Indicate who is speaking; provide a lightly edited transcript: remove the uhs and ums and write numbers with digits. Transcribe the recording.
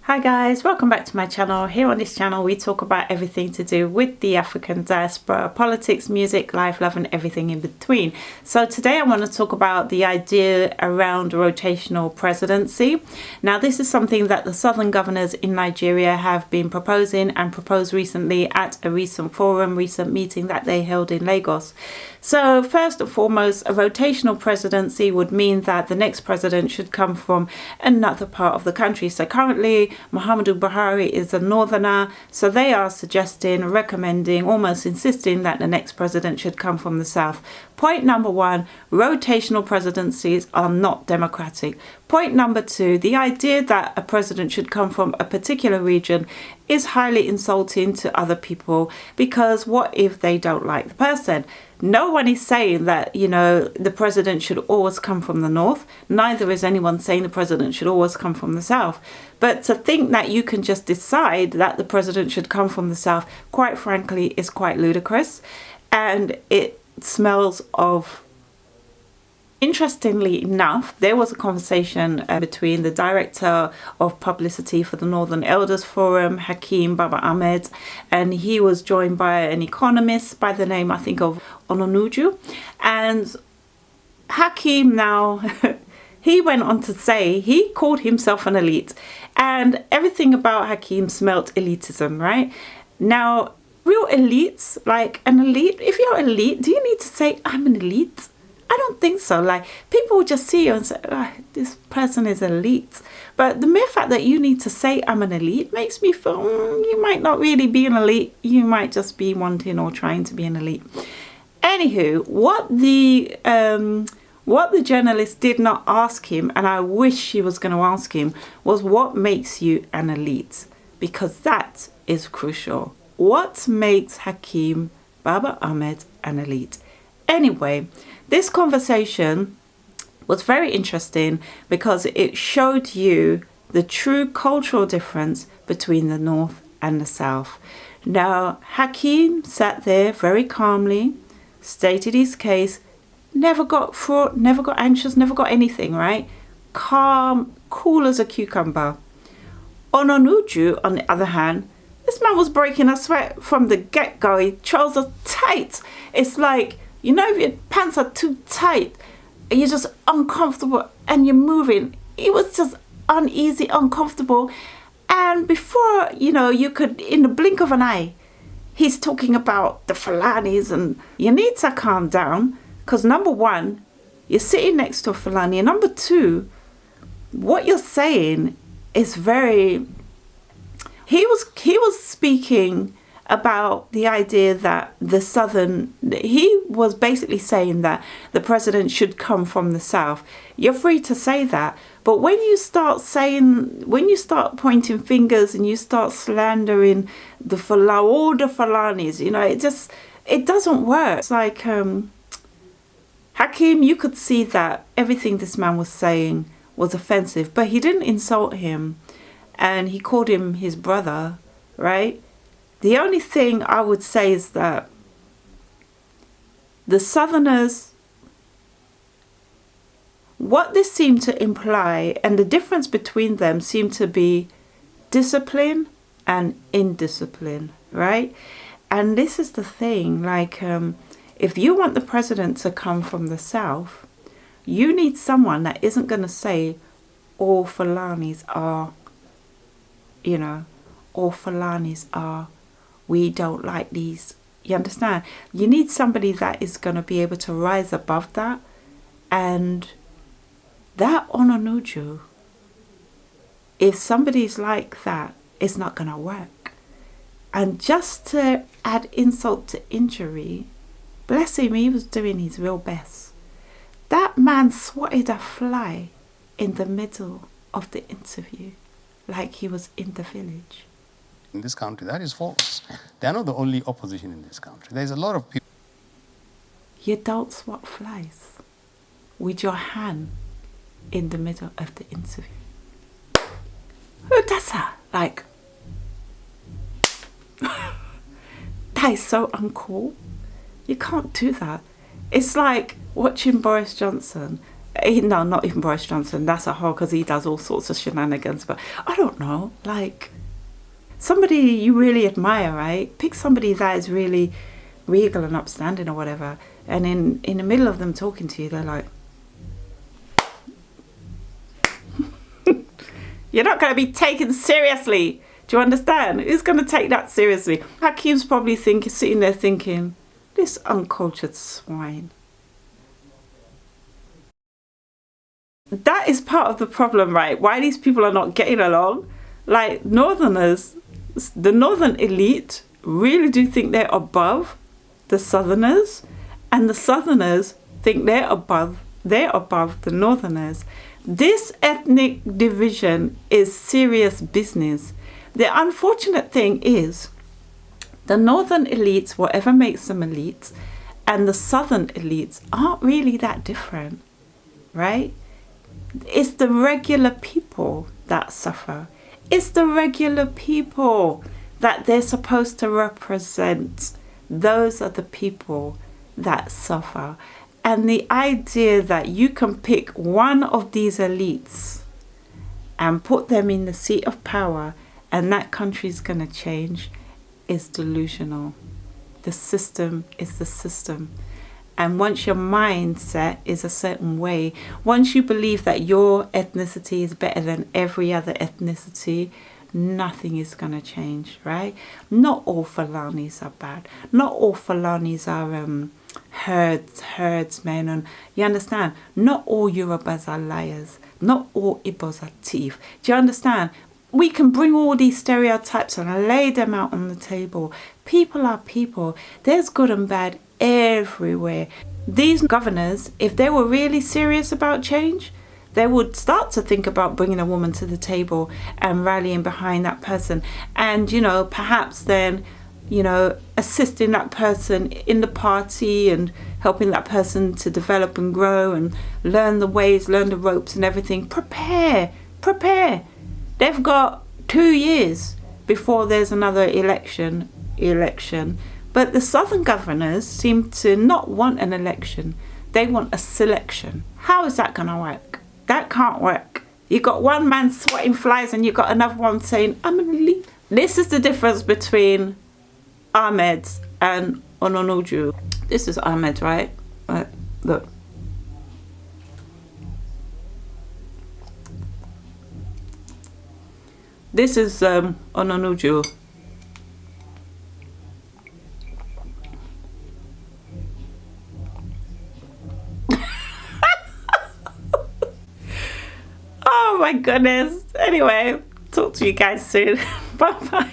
Speaker 1: Hi guys, welcome back to my channel. Here on this channel we talk about everything to do with the African diaspora, politics, music, life, love and everything in between. So today I want to talk about the idea around rotational presidency. Now this is something that the southern governors in Nigeria have been proposing and proposed recently at a recent meeting that they held in Lagos. So first and foremost, a rotational presidency would mean that the next president should come from another part of the country. So currently Muhammadu Buhari is a northerner, so they are suggesting, recommending, almost insisting that the next president should come from the south. Point number one, rotational presidencies are not democratic. Point number two, the idea that a president should come from a particular region is highly insulting to other people, because what if they don't like the person? No one is saying that, the president should always come from the north. Neither is anyone saying the president should always come from the south. But to think that you can just decide that the president should come from the south, quite frankly, is quite ludicrous. And it smells of... Interestingly enough, there was a conversation between the director of publicity for the Northern Elders Forum, Hakeem Baba Ahmed, and he was joined by an economist by the name, I think, of Ononuju. And Hakeem now, he went on to say he called himself an elite, and everything about Hakeem smelt elitism, right? Now, real elites, like an elite, if you're elite, do you need to say, I'm an elite? I don't think so. Like, people will just see you and say, oh, this person is elite. But the mere fact that you need to say I'm an elite makes me feel you might not really be an elite. You might just be wanting or trying to be an elite. Anywho, what the journalist did not ask him, and I wish she was going to ask him, was what makes you an elite? Because that is crucial. What makes Hakeem Baba Ahmed an elite? Anyway, this conversation was very interesting because it showed you the true cultural difference between the North and the South. Now, Hakeem sat there very calmly, stated his case, never got fraught, never got anxious, never got anything, right? Calm, cool as a cucumber. Ononuju, on the other hand, this man was breaking a sweat from the get-go. His trousers tight. It's like, if your pants are too tight, you're just uncomfortable and you're moving. It was just uneasy, uncomfortable. And before, you could, in the blink of an eye, he's talking about the Fulanis, and you need to calm down because number one, you're sitting next to a Fulani. And number two, what you're saying is very... He was speaking about the idea that he was basically saying that the president should come from the south. You're free to say that, but when you start pointing fingers and you start slandering all the Fulanis, it doesn't work. It's like, Hakeem, you could see that everything this man was saying was offensive, but he didn't insult him, and he called him his brother, right? The only thing I would say is that the Southerners, what this seemed to imply, and the difference between them seemed to be discipline and indiscipline, right? And this is the thing, like, if you want the president to come from the South, you need someone that isn't going to say all Fulanis are, all Fulanis are, we don't like these. You understand? You need somebody that is going to be able to rise above that. And that Ononuju, if somebody's like that, it's not going to work. And just to add insult to injury, bless him, he was doing his real best. That man swatted a fly in the middle of the interview like he was in the village.
Speaker 2: In this country, that is false. They are not the only opposition in this country. There's a lot of people.
Speaker 1: You don't swat flies with your hand in the middle of the interview. Who does that? Like, that is so uncool. You can't do that. It's like watching Boris Johnson No, not even Boris Johnson. That's a whole, because he does all sorts of shenanigans. But I don't know, like somebody you really admire, right? Pick somebody that is really regal and upstanding or whatever, and in the middle of them talking to you, they're like, you're not going to be taken seriously. Do you understand? Who's going to take that seriously? Hakeem's probably sitting there thinking, this uncultured swine. That is part of the problem, right? Why these people are not getting along. Like, Northerners, the Northern elite really do think they're above the Southerners, and the Southerners think they're above the Northerners. This ethnic division is serious business. The unfortunate thing is the Northern elites, whatever makes them elites, and the Southern elites aren't really that different, right? It's the regular people that suffer. It's the regular people that they're supposed to represent. Those are the people that suffer. And the idea that you can pick one of these elites and put them in the seat of power and that country's going to change is delusional. The system is the system. And once your mindset is a certain way, once you believe that your ethnicity is better than every other ethnicity, nothing is going to change, right? Not all Fulanis are bad. Not all Fulanis are herdsmen. And you understand? Not all Yorubas are liars. Not all Igbos are thief. Do you understand? We can bring all these stereotypes and lay them out on the table. People are people. There's good and bad everywhere. These governors, if they were really serious about change, they would start to think about bringing a woman to the table and rallying behind that person. And, you know, perhaps then, you know, assisting that person in the party and helping that person to develop and grow and learn the ways, learn the ropes and everything. Prepare. They've got 2 years before there's another election. But the Southern governors seem to not want an election. They want a selection. How is that going to work? That can't work. You got one man swatting flies and you got another one saying, I'm going to leave. This is the difference between Ahmed and Ononuju. This is Ahmed, right? Look. This is Ononuju. Oh my goodness. Anyway, talk to you guys soon. Bye bye.